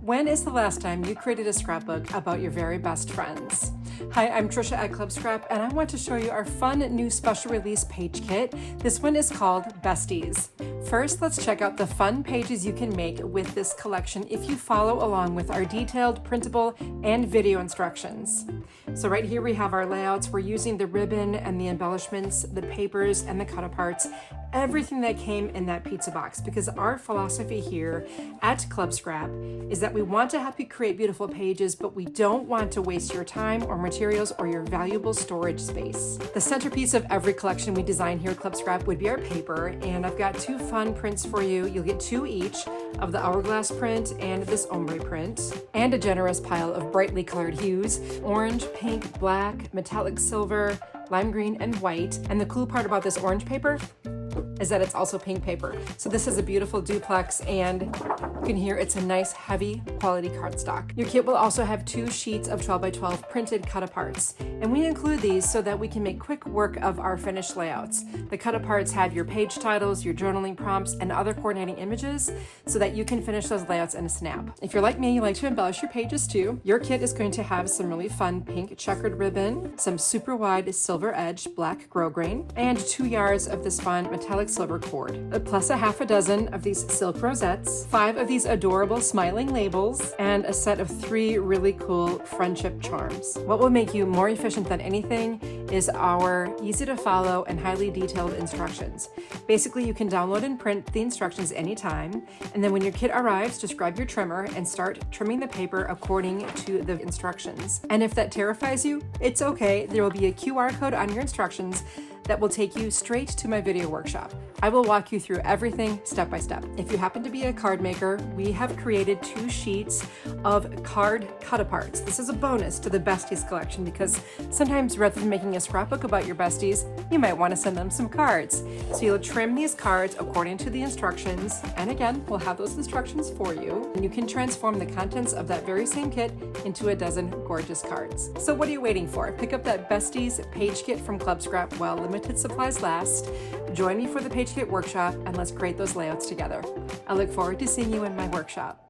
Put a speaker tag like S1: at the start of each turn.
S1: When is the last time you created a scrapbook about your very best friends? Hi, I'm Trisha at Club Scrap, and I want to show you our fun new special release page kit. This one is called Besties. First, let's check out the fun pages you can make with this collection if you follow along with our detailed printable and video instructions. So right here we have our layouts. We're using the ribbon and the embellishments, the papers and the cut-aparts, everything that came in that pizza box, because our philosophy here at Club Scrap is that we want to help you create beautiful pages, but we don't want to waste your time or materials or your valuable storage space. The centerpiece of every collection we design here at Club Scrap would be our paper, and I've got two fun prints for you. You'll get two each of the hourglass print and this ombre print, and a generous pile of brightly colored hues: orange, pink, black, metallic silver, lime green, and white. And the cool part about this orange paper is that it's also pink paper. So this is a beautiful duplex, and you can hear it's a nice heavy quality cardstock. Your kit will also have two sheets of 12 by 12 printed cut-aparts, and we include these so that we can make quick work of our finished layouts. The cut-aparts have your page titles, your journaling prompts, and other coordinating images so that you can finish those layouts in a snap. If you're like me, you like to embellish your pages too, your kit is going to have some really fun pink checkered ribbon, some super wide silver edged black grosgrain, and 2 yards of this fun metallic silver cord, plus a half a dozen of these silk rosettes, 5 of these adorable smiling labels, and a set of 3 really cool friendship charms. What will make you more efficient than anything is our easy to follow and highly detailed instructions. Basically, you can download and print the instructions anytime, and then when your kit arrives, just grab your trimmer and start trimming the paper according to the instructions. And if that terrifies you, it's okay. There will be a QR code on your instructions that will take you straight to my video workshop. I will walk you through everything step by step. If you happen to be a card maker, we have created 2 sheets of card cut-aparts. This is a bonus to the Besties collection because sometimes rather than making a scrapbook about your besties, you might want to send them some cards. So you'll trim these cards according to the instructions, and again, we'll have those instructions for you, and you can transform the contents of that very same kit into a dozen gorgeous cards. So what are you waiting for? Pick up that Besties page kit from Club Scrap while limited supplies last. Join me for the page kit workshop, and let's create those layouts together. I look forward to seeing you in my workshop.